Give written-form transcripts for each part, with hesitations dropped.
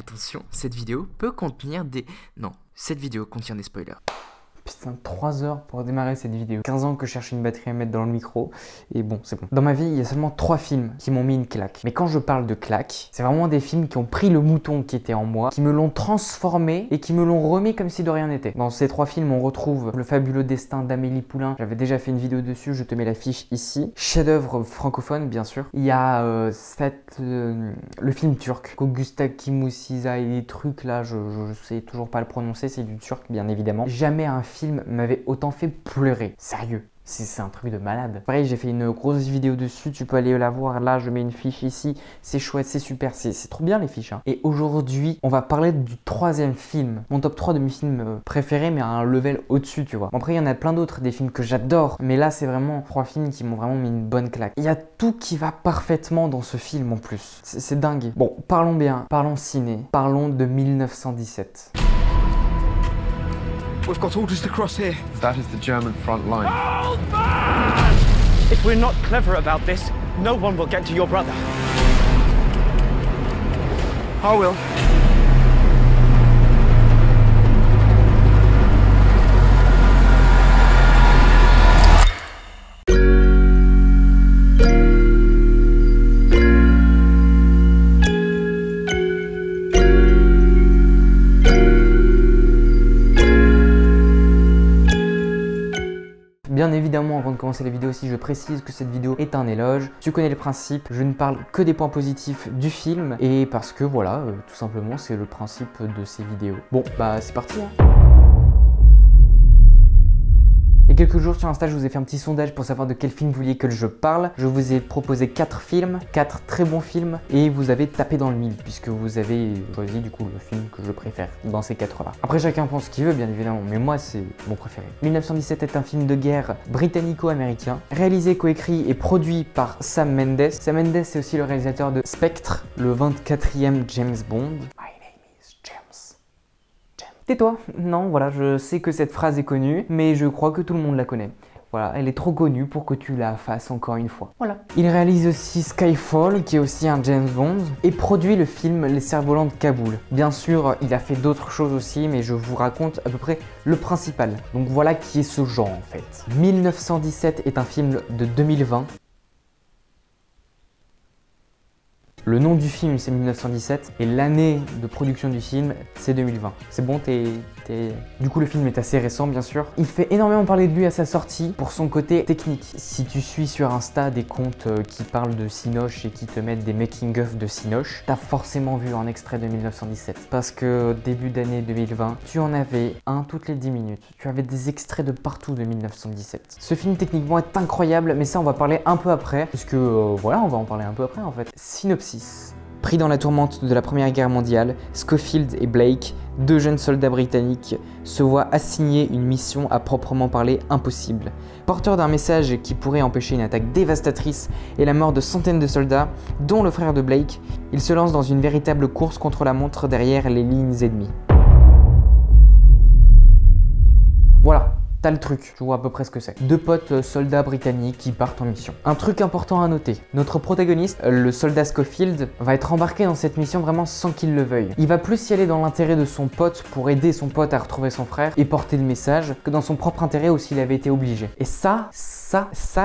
Attention, cette vidéo peut contenir des... Non, cette vidéo contient des spoilers. Putain, 3 heures pour démarrer cette vidéo. 15 ans que je cherche une batterie à mettre dans le micro. Et bon, c'est bon. Dans ma vie, il y a seulement 3 films qui m'ont mis une claque. Mais quand je parle de claque, c'est vraiment des films qui ont pris le mouton qui était en moi, qui me l'ont transformé et qui me l'ont remis comme si de rien n'était. Dans ces 3 films, on retrouve Le fabuleux destin d'Amélie Poulain. J'avais déjà fait une vidéo dessus, je te mets l'affiche ici. Chef-d'œuvre francophone, bien sûr. Il y a le film turc. Gustave Kimousiza et des trucs là, je sais toujours pas le prononcer, c'est du turc, bien évidemment. Jamais un film m'avait autant fait pleurer. Sérieux. C'est un truc de malade. Pareil, j'ai fait une grosse vidéo dessus, tu peux aller la voir là, je mets une fiche ici. C'est chouette, c'est super, c'est trop bien les fiches. Hein. Et aujourd'hui, on va parler du 3e film. Mon top 3 de mes films préférés, mais à un level au-dessus, tu vois. Bon, après, il y en a plein d'autres, des films que j'adore. Mais là, c'est vraiment 3 films qui m'ont vraiment mis une bonne claque. Il y a tout qui va parfaitement dans ce film en plus. C'est dingue. Bon, parlons bien, parlons ciné, parlons de 1917. We've got orders to cross here. That is the German front line. Old man! If we're not clever about this, no one will get to your brother. I will. Bien évidemment, avant de commencer la vidéo aussi, je précise que cette vidéo est un éloge. Tu connais le principe, je ne parle que des points positifs du film et parce que voilà, tout simplement, c'est le principe de ces vidéos. Bon, bah c'est parti hein. Il y a quelques jours sur Insta, je vous ai fait un petit sondage pour savoir de quel film vous vouliez que je parle. Je vous ai proposé 4 films, 4 très bons films et vous avez tapé dans le mille puisque vous avez choisi du coup le film que je préfère dans ces 4 là. Après chacun pense ce qu'il veut bien évidemment, mais moi c'est mon préféré. 1917 est un film de guerre britannico-américain, réalisé, coécrit et produit par Sam Mendes. Sam Mendes c'est aussi le réalisateur de Spectre, le 24e James Bond. Tais-toi. Non, voilà, je sais que cette phrase est connue, mais je crois que tout le monde la connaît. Voilà, elle est trop connue pour que tu la fasses encore une fois. Voilà. Il réalise aussi Skyfall, qui est aussi un James Bond, et produit le film Les Cerfs-Volants de Kaboul. Bien sûr, il a fait d'autres choses aussi, mais je vous raconte à peu près le principal. Donc voilà qui est ce genre en fait. 1917 est un film de 2020. Le nom du film, c'est 1917 et l'année de production du film, c'est 2020. C'est bon, Du coup, le film est assez récent, bien sûr. Il fait énormément parler de lui à sa sortie pour son côté technique. Si tu suis sur Insta des comptes qui parlent de Cinoche et qui te mettent des making-of de Cinoche, t'as forcément vu un extrait de 1917. Parce que début d'année 2020, tu en avais un toutes les 10 minutes. Tu avais des extraits de partout de 1917. Ce film, techniquement, est incroyable, mais ça, on va parler un peu après. Parce que, voilà, on va en parler un peu après, en fait. Synopsis. Pris dans la tourmente de la Première Guerre mondiale, Schofield et Blake, 2 jeunes soldats britanniques, se voient assigner une mission à proprement parler impossible. Porteurs d'un message qui pourrait empêcher une attaque dévastatrice et la mort de centaines de soldats, dont le frère de Blake, ils se lancent dans une véritable course contre la montre derrière les lignes ennemies. Voilà. T'as le truc, tu vois à peu près ce que c'est. 2 potes soldats britanniques qui partent en mission. Un truc important à noter, notre protagoniste, le soldat Schofield, va être embarqué dans cette mission vraiment sans qu'il le veuille. Il va plus y aller dans l'intérêt de son pote pour aider son pote à retrouver son frère et porter le message que dans son propre intérêt où s'il avait été obligé. Et ça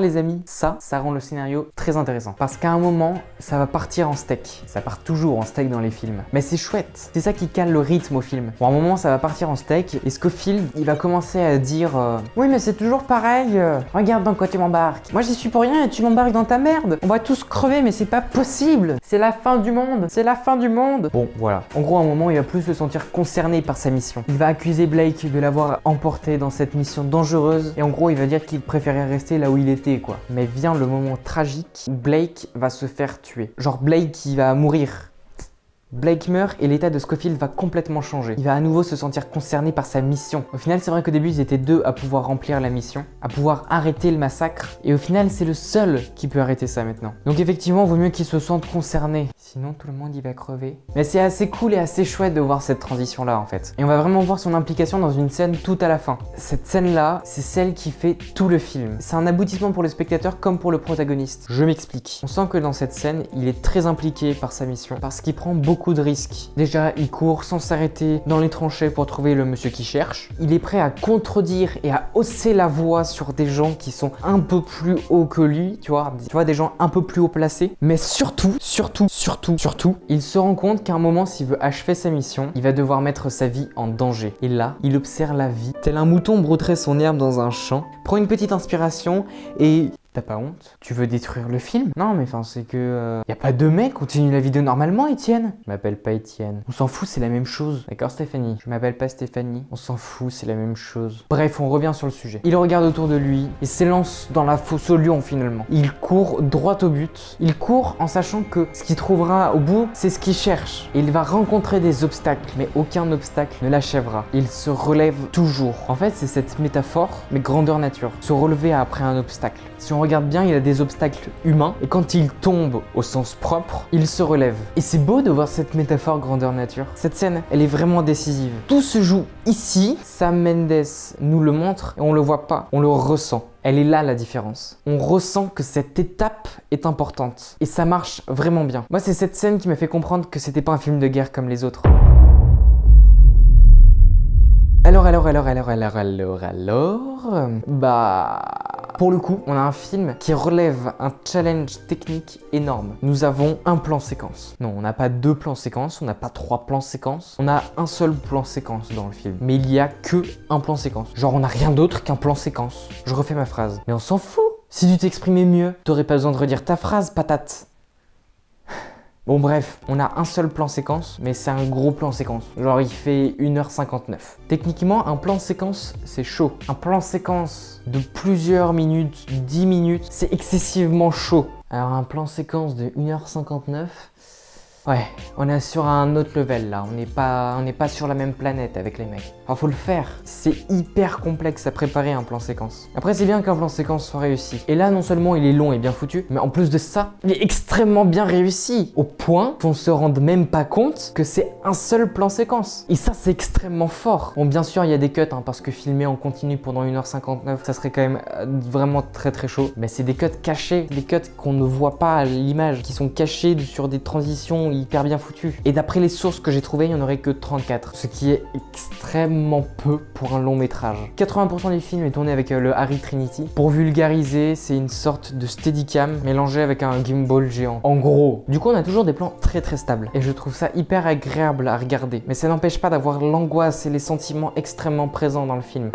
les amis, ça rend le scénario très intéressant. Parce qu'à un moment, ça va partir en steak. Ça part toujours en steak dans les films. Mais c'est chouette, c'est ça qui cale le rythme au film. Bon, à un moment, ça va partir en steak et Schofield, il va commencer à dire oui mais c'est toujours pareil, regarde dans quoi tu m'embarques. Moi j'y suis pour rien et tu m'embarques dans ta merde. On va tous crever mais c'est pas possible. C'est la fin du monde, c'est la fin du monde. Bon voilà, en gros à un moment il va plus se sentir concerné par sa mission. Il va accuser Blake de l'avoir emporté dans cette mission dangereuse et en gros il va dire qu'il préférait rester là où il était quoi. Mais vient le moment tragique où Blake va se faire tuer. Genre Blake qui va mourir. Blake meurt et l'état de Schofield va complètement changer. Il va à nouveau se sentir concerné par sa mission. Au final, c'est vrai qu'au début, ils étaient 2 à pouvoir remplir la mission, à pouvoir arrêter le massacre. Et au final, c'est le seul qui peut arrêter ça maintenant. Donc effectivement, il vaut mieux qu'il se sente concerné. Sinon tout le monde y va crever. Mais c'est assez cool et assez chouette de voir cette transition là en fait. Et on va vraiment voir son implication dans une scène tout à la fin. Cette scène là, c'est celle qui fait tout le film. C'est un aboutissement pour le spectateur comme pour le protagoniste. Je m'explique. On sent que dans cette scène, il est très impliqué par sa mission parce qu'il prend beaucoup de risques. Déjà, il court sans s'arrêter dans les tranchées pour trouver le monsieur qui cherche. Il est prêt à contredire et à hausser la voix sur des gens qui sont un peu plus hauts que lui, tu vois, des gens un peu plus haut placés. Mais surtout, il se rend compte qu'à un moment, s'il veut achever sa mission, il va devoir mettre sa vie en danger. Et là, il observe la vie, tel un mouton brouterait son herbe dans un champ, prend une petite inspiration et... T'as pas honte? Tu veux détruire le film? Non mais enfin c'est que... Y a pas deux mecs, continue la vidéo normalement Étienne. Je m'appelle pas Étienne. On s'en fout, c'est la même chose. D'accord Stéphanie? Je m'appelle pas Stéphanie. On s'en fout, c'est la même chose. Bref, on revient sur le sujet. Il regarde autour de lui et s'élance dans la fosse au lion finalement. Il court droit au but. Il court en sachant que ce qu'il trouvera au bout, c'est ce qu'il cherche. Et il va rencontrer des obstacles, mais aucun obstacle ne l'achèvera. Il se relève toujours. En fait, c'est cette métaphore, mais grandeur nature. Se relever après un obstacle. Si on regarde bien, il a des obstacles humains et quand il tombe au sens propre, il se relève. Et c'est beau de voir cette métaphore grandeur nature. Cette scène, elle est vraiment décisive. Tout se joue ici. Sam Mendes nous le montre et on le voit pas, on le ressent. Elle est là la différence. On ressent que cette étape est importante et ça marche vraiment bien. Moi, c'est cette scène qui m'a fait comprendre que c'était pas un film de guerre comme les autres. Pour le coup, on a un film qui relève un challenge technique énorme. Nous avons un plan séquence. Non, on n'a pas deux plans séquences, on n'a pas trois plans séquences. On a un seul plan séquence dans le film. Mais il y a que un plan séquence. Genre, on n'a rien d'autre qu'un plan séquence. Je refais ma phrase. Mais on s'en fout. Si tu t'exprimais mieux, t'aurais pas besoin de redire ta phrase, patate. Bon bref, on a un seul plan séquence, mais c'est un gros plan séquence. Genre il fait 1h59. Techniquement, un plan séquence, c'est chaud. Un plan séquence de plusieurs minutes, 10 minutes, c'est excessivement chaud. Alors un plan séquence de 1h59... Ouais, on est sur un autre level là, on n'est pas sur la même planète avec les mecs. Alors faut le faire, c'est hyper complexe à préparer un plan séquence. Après c'est bien qu'un plan séquence soit réussi. Et là non seulement il est long et bien foutu, mais en plus de ça, il est extrêmement bien réussi. Au point qu'on se rende même pas compte que c'est un seul plan séquence. Et ça c'est extrêmement fort. Bon bien sûr il y a des cuts hein, parce que filmer en continu pendant 1h59, ça serait quand même vraiment très chaud. Mais c'est des cuts cachés, des cuts qu'on ne voit pas à l'image, qui sont cachés sur des transitions hyper bien foutu. Et d'après les sources que j'ai trouvées, il n'y en aurait que 34, ce qui est extrêmement peu pour un long métrage. 80% du film est tourné avec le Arri Trinity. Pour vulgariser, c'est une sorte de steadicam mélangé avec un gimbal géant. En gros, du coup on a toujours des plans très stables. Et je trouve ça hyper agréable à regarder. Mais ça n'empêche pas d'avoir l'angoisse et les sentiments extrêmement présents dans le film.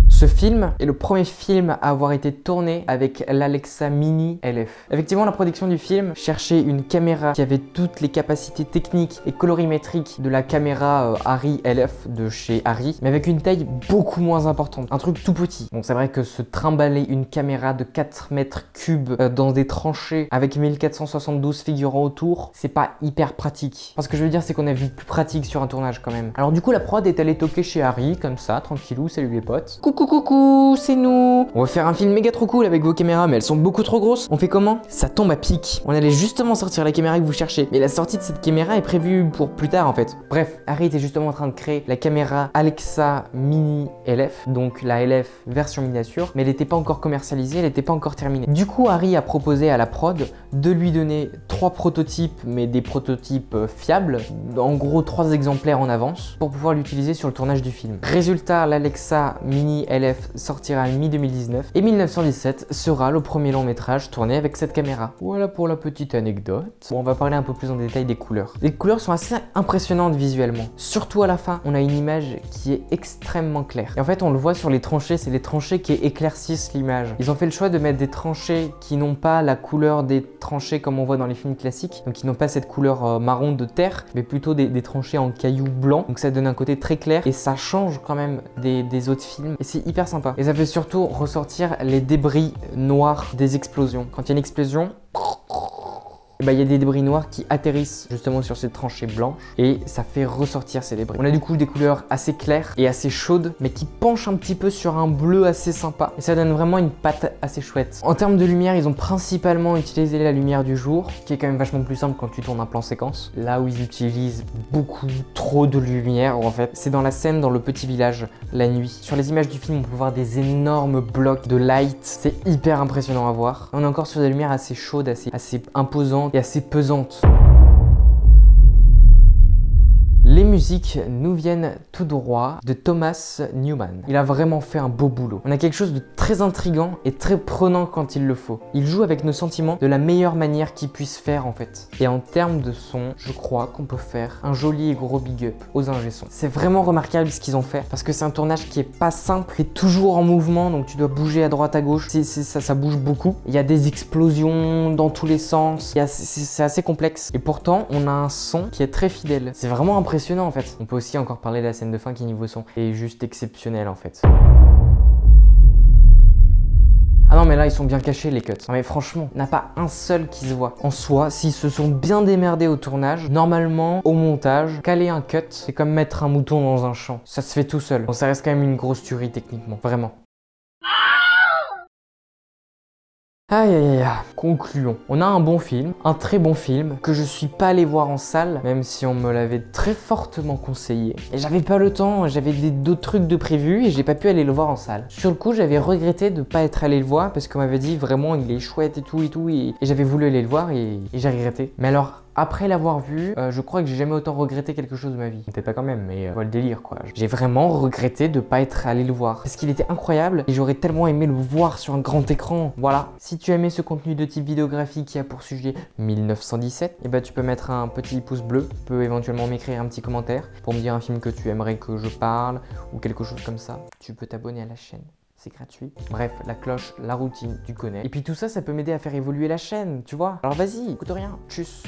Ce film est le premier film à avoir été tourné avec l'Alexa Mini LF. Effectivement, la production du film cherchait une caméra qui avait toutes les capacités techniques et colorimétriques de la caméra Arri LF de chez Arri, mais avec une taille beaucoup moins importante, un truc tout petit. Bon, c'est vrai que se trimballer une caméra de 4 mètres cubes dans des tranchées avec 1472 figurants autour, c'est pas hyper pratique. Parce que je veux dire, c'est qu'on a vu plus pratique sur un tournage quand même. Alors du coup, la prod est allée toquer chez Arri, comme ça, tranquillou, salut les potes. Coucou, c'est nous. On va faire un film méga trop cool avec vos caméras, mais elles sont beaucoup trop grosses. On fait comment? Ça tombe à pic. On allait justement sortir la caméra que vous cherchez, mais la sortie de cette caméra est prévue pour plus tard en fait. Bref, Arri était justement en train de créer la caméra Alexa Mini LF, donc la LF version miniature, mais elle n'était pas encore commercialisée, elle n'était pas encore terminée. Du coup, Arri a proposé à la prod de lui donner 3 prototypes, mais des prototypes fiables, en gros 3 exemplaires en avance, pour pouvoir l'utiliser sur le tournage du film. Résultat, l'Alexa Mini LF sortira en mi-2019 et 1917 sera le premier long métrage tourné avec cette caméra. Voilà pour la petite anecdote. Bon, on va parler un peu plus en détail des couleurs. Les couleurs sont assez impressionnantes visuellement. Surtout à la fin, on a une image qui est extrêmement claire. Et en fait, on le voit sur les tranchées, c'est les tranchées qui éclaircissent l'image. Ils ont fait le choix de mettre des tranchées qui n'ont pas la couleur des tranchées comme on voit dans les films classiques, donc qui n'ont pas cette couleur marron de terre, mais plutôt des tranchées en cailloux blancs. Donc ça donne un côté très clair et ça change quand même des autres films. Et c'est hyper sympa. Et ça fait surtout ressortir les débris noirs des explosions. Quand il y a une explosion, et bah, il y a des débris noirs qui atterrissent justement sur ces tranchées blanches et ça fait ressortir ces débris. On a du coup des couleurs assez claires et assez chaudes mais qui penchent un petit peu sur un bleu assez sympa et ça donne vraiment une patte assez chouette. En termes de lumière, ils ont principalement utilisé la lumière du jour, qui est quand même vachement plus simple quand tu tournes un plan séquence. Là où ils utilisent beaucoup trop de lumière en fait, c'est dans la scène dans le petit village la nuit. Sur les images du film, on peut voir des énormes blocs de light, c'est hyper impressionnant à voir. On est encore sur des lumières assez chaudes, assez imposantes et assez pesantes. Les musiques nous viennent tout droit de Thomas Newman. Il a vraiment fait un beau boulot. On a quelque chose de très intriguant et très prenant quand il le faut. Il joue avec nos sentiments de la meilleure manière qu'il puisse faire en fait. Et en termes de son, je crois qu'on peut faire un joli et gros big up aux ingé sons. C'est vraiment remarquable ce qu'ils ont fait parce que c'est un tournage qui est pas simple, qui est toujours en mouvement, donc tu dois bouger à droite à gauche. Ça bouge beaucoup. Il y a des explosions dans tous les sens. C'est assez complexe. Et pourtant, on a un son qui est très fidèle. C'est vraiment impressionnant en fait. On peut aussi encore parler de la scène de fin qui niveau son est juste exceptionnelle en fait. Ah non mais là ils sont bien cachés les cuts. Non mais franchement, il n'y en a pas un seul qui se voit. En soi, s'ils se sont bien démerdés au tournage, normalement au montage, caler un cut, c'est comme mettre un mouton dans un champ. Ça se fait tout seul. Bon, ça reste quand même une grosse tuerie techniquement, vraiment. Aïe aïe aïe, concluons. On a un bon film, un très bon film, que je suis pas allé voir en salle, même si on me l'avait très fortement conseillé. Et j'avais pas le temps, j'avais d'autres trucs de prévus et j'ai pas pu aller le voir en salle. Sur le coup, j'avais regretté de pas être allé le voir parce qu'on m'avait dit vraiment il est chouette et tout et j'avais voulu aller le voir et j'ai regretté. Mais alors, après l'avoir vu, je crois que j'ai jamais autant regretté quelque chose de ma vie. Peut-être pas quand même, mais le délire quoi. J'ai vraiment regretté de pas être allé le voir. Parce qu'il était incroyable et j'aurais tellement aimé le voir sur un grand écran. Voilà. Si tu as aimé ce contenu de type vidéographie qui a pour sujet 1917, et bah tu peux mettre un petit pouce bleu. Tu peux éventuellement m'écrire un petit commentaire pour me dire un film que tu aimerais que je parle ou quelque chose comme ça. Tu peux t'abonner à la chaîne. C'est gratuit. Bref, la cloche, la routine, tu connais. Et puis tout ça, ça peut m'aider à faire évoluer la chaîne, tu vois. Alors vas-y, coûte rien. Tchuss.